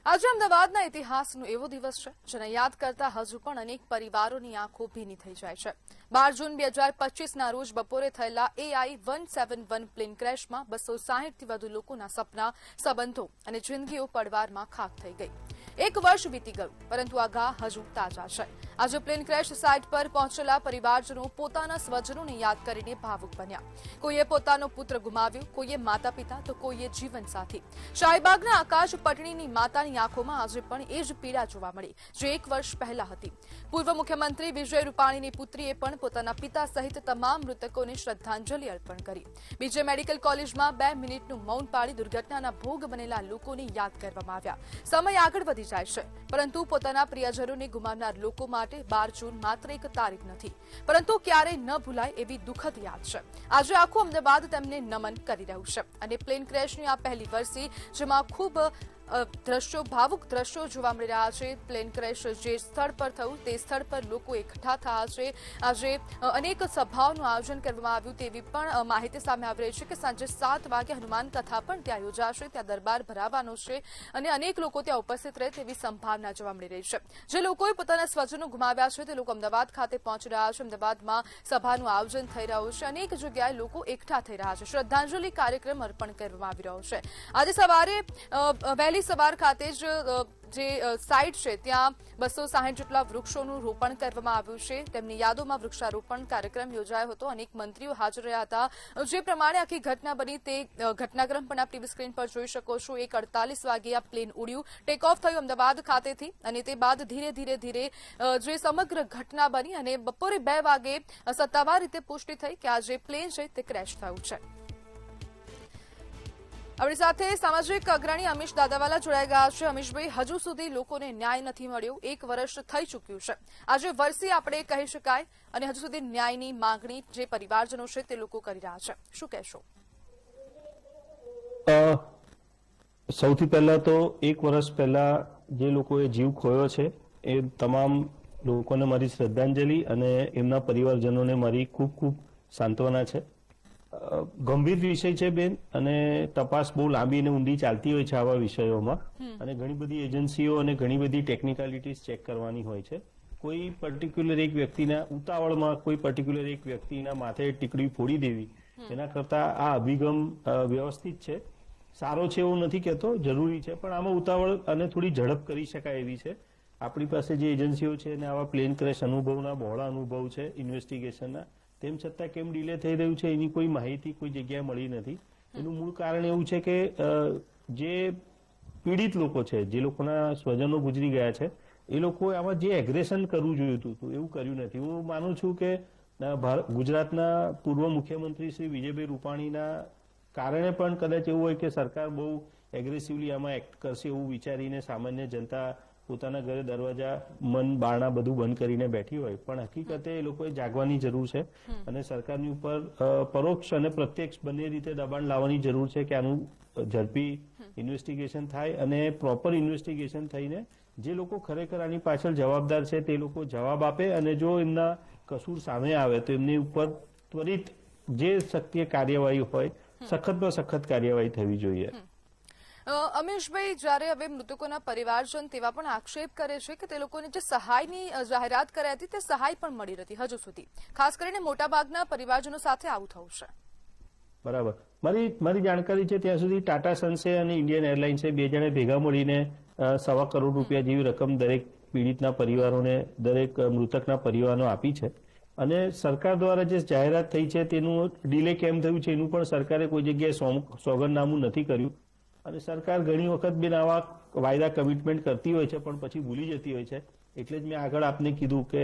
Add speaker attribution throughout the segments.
Speaker 1: આજે અમદાવાદના ઇતિહાસનો એવો દિવસ છે જેને યાદ કરતા હજુ પણ અનેક પરિવારોની આંખો ભીની થઈ જાય છે। 12 જૂન 2025ના રોજ બપોરે થયેલા AI-171 પ્લેન ક્રેશમાં 260થી વધુ લોકોના સપના, સંબંધો અને જિંદગીઓ પડવારમાં ખાખ થઈ ગઈ। 1 વર્ષ વીતી ગયું, પરંતુ આ ઘા હજુ તાજા છે। આજે પ્લેન ક્રેશ સાઇટ પર પહોંચેલા પરિવારજનો પોતાના સ્વજનોને યાદ કરીને ભાવુક બન્યા। કોઈએ પોતાનો પુત્ર ગુમાવ્યો, કોઈએ માતા પિતા, તો કોઈએ જીવનસાથી। શાહીબાગના આકાશ પટણીની માતાની આંખોમાં આજે પણ એ જ પીડા જોવા મળી જે 1 વર્ષ પહેલા હતી। પૂર્વ મુખ્યમંત્રી વિજય રૂપાણીની પુત્રીએ પણ પોતાના પિતા સહિત તમામ મૃતકોને શ્રદ્ધાંજલિ અર્પણ કરી। બીજે મેડિકલ કોલેજમાં 2 મિનિટનું મૌન પાળી દુર્ઘટનાના ભોગ બનેલા લોકોને યાદ કરવામાં આવ્યા। સમય આગળ વધી જાય છે, પરંતુ પોતાના પ્રિયજનોને ગુમાવનાર લોકો માટે 12 જૂન માત્ર એક તારીખ નથી, પરંતુ ક્યારેય ન ભૂલાય એવી દુઃખદ યાદ છે। આજે આખું અમદાવાદ તેમને નમન કરી રહ્યું છે અને પ્લેન ક્રેશની આ પહેલી વર્ષી જેમાં ખૂબ દ્રશ્યો, ભાવુક દ્રશ્યો જોવા મળી રહ્યા છે। પ્લેન ક્રેશ જે સ્થળ પર થયું તે સ્થળ પર લોકો એકઠા થયા છે। આજે અનેક સભાઓનું આયોજન કરવામાં આવ્યું તેવી પણ માહિતી સામે આવી રહી છે કે સાંજે 7 વાગે હનુમાન કથા પણ ત્યાં યોજાશે, ત્યાં દરબાર ભરાવાનો છે અને અનેક લોકો ત્યાં ઉપસ્થિત રહે તેવી સંભાવના જોવા મળી રહી છે। જે લોકોએ પોતાના સ્વજનો ગુમાવ્યા છે તે લોકો અમદાવાદ ખાતે પહોંચી રહ્યા છે। અમદાવાદમાં સભાનું આયોજન થઈ રહ્યું છે, અનેક જગ્યાએ લોકો એકઠા થઈ રહ્યા છે, શ્રદ્ધાંજલિ કાર્યક્રમ અર્પણ કરવામાં આવી રહ્યો છે। આજે સવારે વહેલી સવાર ખાતે જ જે સાઇટ છે ત્યાં 260 જેટલા વૃક્ષોનું રોપણ કરવામાં આવ્યું છે। તેમની યાદોમાં વૃક્ષારોપણ કાર્યક્રમ યોજાયો હતો, અનેક મંત્રીઓ હાજર રહ્યા હતા। જે પ્રમાણે આખી ઘટના બની તે ઘટનાક્રમ પણ આપ ટીવી સ્ક્રીન પર જોઈ શકો છો। 1:48 વાગે આ પ્લેન ઉડ્યું, ટેક ઓફ થયું અમદાવાદ ખાતેથી અને તે બાદ ધીરે ધીરે જે સમગ્ર ઘટના બની અને બપોરે 2 વાગે સત્તાવાર રીતે પુષ્ટિ થઈ કે આ જે પ્લેન છે તે ક્રેશ થયું છે। આપણી સાથે સામાજિક અગ્રણી અમીશ દાદાવાલા જોડાઈ ગયા છે। અમીશભાઈ, હજુ સુધી લોકોને ન્યાય નથી મળ્યો, 1 વર્ષ થઈ ચૂક્યું છે, આજે વર્ષી આપણે કહી શકાય અને હજુ સુધી ન્યાયની માંગણી જે પરિવારજનો છે તે લોકો કરી રહ્યા છે, શું કહેશો?
Speaker 2: સૌથી પહેલા તો 1 વર્ષ પહેલા જે લોકોએ જીવ ખોયો છે એ તમામ લોકોને મારી શ્રદ્ધાંજલિ અને એમના પરિવારજનોને મારી ખૂબ ખૂબ સાંત્વના છે। ગંભીર વિષય છે બેન, અને તપાસ બહુ લાંબી અને ઊંડી ચાલતી હોય છે આવા વિષયોમાં, અને ઘણી બધી એજન્સીઓ અને ઘણી બધી ટેકનિકાલિટીઝ ચેક કરવાની હોય છે। કોઈ પર્ટિક્યુલર એક વ્યક્તિના ઉતાવળમાં કોઈ પર્ટિક્યુલર એક વ્યક્તિના માથે ટીકડી ફોડી દેવી એના કરતા આ અભિગમ વ્યવસ્થિત છે, સારો છે એવું નથી કહેતો, જરૂરી છે, પણ આમાં ઉતાવળ અને થોડી ઝડપ કરી શકાય એવી છે। આપણી પાસે જે એજન્સીઓ છે અને આવા પ્લેન ક્રેશ અનુભવના બહોળા અનુભવ છે ઇન્વેસ્ટિગેશનના, તેમ છતાં કેમ ડિલે થઈ રહ્યું છે એની કોઈ માહિતી કોઈ જગ્યાએ મળી નથી। એનું મૂળ કારણ એવું છે કે જે પીડિત લોકો છે, જે લોકોના સ્વજનો ગુજરી ગયા છે, એ લોકોએ આમાં જે એગ્રેશન કરવું જોયું હતું એવું કર્યું નથી। હું માનું છું કે ગુજરાતના પૂર્વ મુખ્યમંત્રી શ્રી વિજયભાઈ રૂપાણીના કારણે પણ કદાચ એવું હોય કે સરકાર બહુ એગ્રેસિવલી આમાં એક્ટ કરશે એવું વિચારીને સામાન્ય જનતા પોતાના ઘરે દરવાજા, મન, બારણા બધું બંધ કરીને બેઠી હોય, પણ હકીકતે એ લોકોએ જાગવાની જરૂર છે અને સરકારની ઉપર પરોક્ષ અને પ્રત્યક્ષ બંને રીતે દબાણ લાવવાની જરૂર છે કે આનું ઝડપી ઇન્વેસ્ટિગેશન થાય અને પ્રોપર ઇન્વેસ્ટિગેશન થઈને જે લોકો ખરેખર આની પાછળ જવાબદાર છે તે લોકો જવાબ આપે, અને જો એમના કસૂર સામે આવે તો એમની ઉપર ત્વરિત જે શક્ય કાર્યવાહી હોય સખતમાં સખત કાર્યવાહી થવી જોઈએ।
Speaker 1: અમીશભાઈ, જ્યારે હવે મૃતકોના પરિવારજન તેવા પણ આક્ષેપ કરે છે કે તે લોકોને જે સહાયની જાહેરાત કરાઈ હતી તે સહાય પણ મળી નથી હજુ સુધી, ખાસ કરીને મોટાભાગના પરિવારજનો સાથે આવું થયું છે।
Speaker 2: બરાબર, મારી જાણકારી છે ત્યાં સુધી ટાટા સન્સે અને ઇન્ડિયન એરલાઇન્સે 2 જણે ભેગા મળીને ₹1.25 કરોડ જેવી રકમ દરેક પીડિતના પરિવારોને, દરેક મૃતકના પરિવારનો આપી છે, અને સરકાર દ્વારા જે જાહેરાત થઈ છે તેનું ડિલે કેમ થયું છે એનું પણ સરકારે કોઈ જગ્યાએ સોગંદનામું નથી કર્યું, અને સરકાર ઘણી વખત બેન આવા વાયદા કમિટમેન્ટ કરતી હોય છે પણ પછી ભૂલી જતી હોય છે। એટલે જ મેં આગળ આપને કીધું કે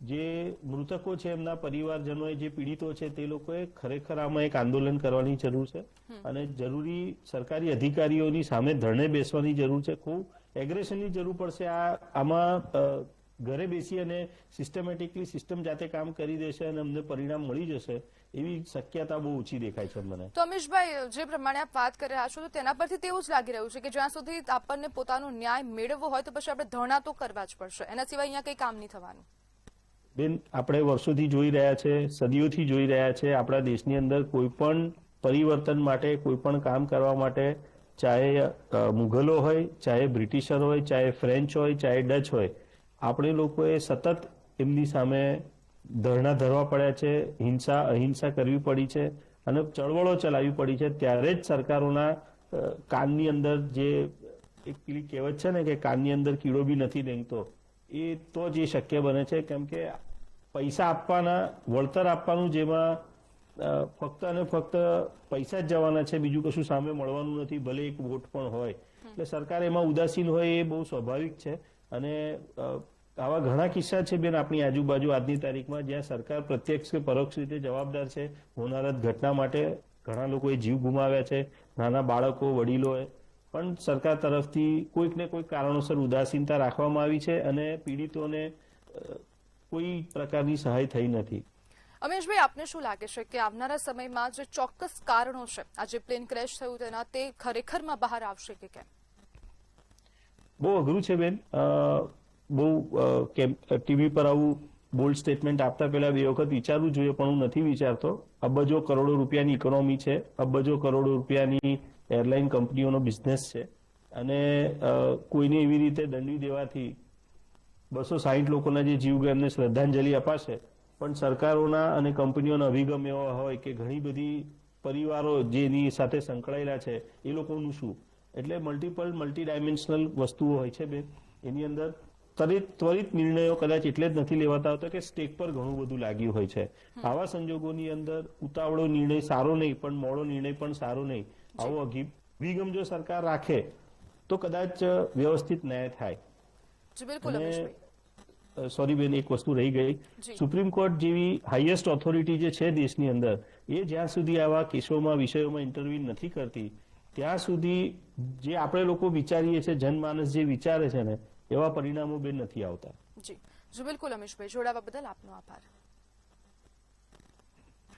Speaker 2: જે મૃતકો છે એમના પરિવારજનોએ, જે પીડિતો છે તે લોકોએ ખરેખર આમાં એક આંદોલન કરવાની જરૂર છે અને જરૂરી સરકારી અધિકારીઓની સામે ધરણે બેસવાની જરૂર છે। ખૂબ એગ્રેશનની જરૂર પડશે આમાં। ઘરે બેસી અને સિસ્ટમેટિકલી સિસ્ટમ જાતે કામ કરી દેશે અને અમને પરિણામ મળી જશે એવી શક્યતા બહુ ઓછી દેખાય છે મને।
Speaker 1: તો અમીશભાઈ, જે પ્રમાણે આપ વાત કરી રહ્યા છો તો તેના પરથી તેવું જ લાગી રહ્યું છે કે જ્યાં સુધી આપણને પોતાનો ન્યાય મેળવવો હોય તો પછી આપણે ધરણા તો કરવા જ પડશે, એના સિવાય અહીંયા કંઈ કામ નહીં થવાનું।
Speaker 2: બેન, આપણે વર્ષોથી જોઈ રહ્યા છે, સદીઓથી જોઈ રહ્યા છે, આપણા દેશની અંદર કોઈ પણ પરિવર્તન માટે, કોઈ પણ કામ કરવા માટે ચાહે મુઘલો હોય, ચાહે બ્રિટિશર હોય, ચાહે ફ્રેન્ચ હોય, ચાહે ડચ હોય, આપણે લોકોએ સતત એમની સામે ધરણા ધરવા પડ્યા છે, હિંસા અહિંસા કરવી પડી છે અને ચળવળો ચલાવવી પડી છે. ત્યારે જ સરકારોના કાનની અંદર જે એક પેલી કહેવત છે ને કે કાનની અંદર કીડો બી નથી ડેંગતો, એ તો જ એ શક્ય બને છે. કેમ કે પૈસા આપવાના, વળતર આપવાનું, જેમાં ફક્ત અને ફક્ત પૈસા જ જવાના છે, બીજું કશું સામે મળવાનું નથી, ભલે એક વોટ પણ હોય. એટલે સરકાર એમાં ઉદાસીન હોય એ બહુ સ્વાભાવિક છે. અને આવા ઘણા કિસ્સા છે બેન આપણી આજુબાજુ આજની તારીખમાં, જ્યાં સરકાર પ્રત્યક્ષ કે પરોક્ષ રીતે જવાબદાર છે. હોનારત ઘટના માટે ઘણા લોકોએ જીવ ગુમાવ્યા છે, નાના બાળકો, વડીલોએ. પણ સરકાર તરફથી કોઈક ને કોઈક કારણોસર ઉદાસીનતા રાખવામાં આવી છે અને પીડિતોને કોઈ પ્રકારની સહાય થઈ નથી.
Speaker 1: અમેશભાઈ, આપને શું લાગે છે કે આવનારા સમયમાં જે ચોક્કસ કારણો છે આ જે પ્લેન ક્રેશ થયું તેના, તે ખરેખરમાં બહાર આવશે કે કેમ?
Speaker 2: બહુ અઘરું છે બેન. બહુ ટીવી પર આવું બોલ્ડ સ્ટેટમેન્ટ આપતા પહેલા બે વખત વિચારવું જોઈએ, પણ હું નથી વિચારતો. અબજો કરોડો રૂપિયાની ઇકોનોમી છે, અબજો કરોડો રૂપિયાની એરલાઇન કંપનીઓનો બિઝનેસ છે, અને કોઈને એવી રીતે દંડી દેવાથી 260 લોકોના જે જીવ ગયા એમને શ્રદ્ધાંજલિ અપાશે, પણ સરકારોના અને કંપનીઓના અભિગમ એવા હોય કે ઘણી બધી પરિવારો જેની સાથે સંકળાયેલા છે એ લોકોનું શું? એટલે મલ્ટી ડાયમેન્શનલ વસ્તુઓ હોય છે બેન. એની અંદર ત્વરિત નિર્ણયો કદાચ એટલે જ નથી લેવાતા હોતા કે સ્ટેક પર ઘણું બધું લાગ્યું હોય છે. આવા સંજોગોની અંદર ઉતાવળો નિર્ણય સારો નહીં, પણ મોડો નિર્ણય પણ સારો નહીં. આવો અભિગમ જો સરકાર રાખે તો કદાચ વ્યવસ્થિત ન્યાય થાય. સોરી બેન, એક વસ્તુ રહી ગઈ. સુપ્રીમ કોર્ટ જેવી હાઈએસ્ટ ઓથોરિટી જે છે દેશની અંદર, એ જ્યાં સુધી આવા કેસોમાં, વિષયોમાં ઇન્ટરવ્યુ નથી કરતી, ત્યાં સુધી જે આપણે લોકો વિચારીએ છીએ, જનમાનસ જે વિચારે છે ને, એવા પરિણામો બેન નથી આવતા.
Speaker 1: જી બિલકુલ અમીશભાઈ, જોડાવા બદલ આપનો આભાર.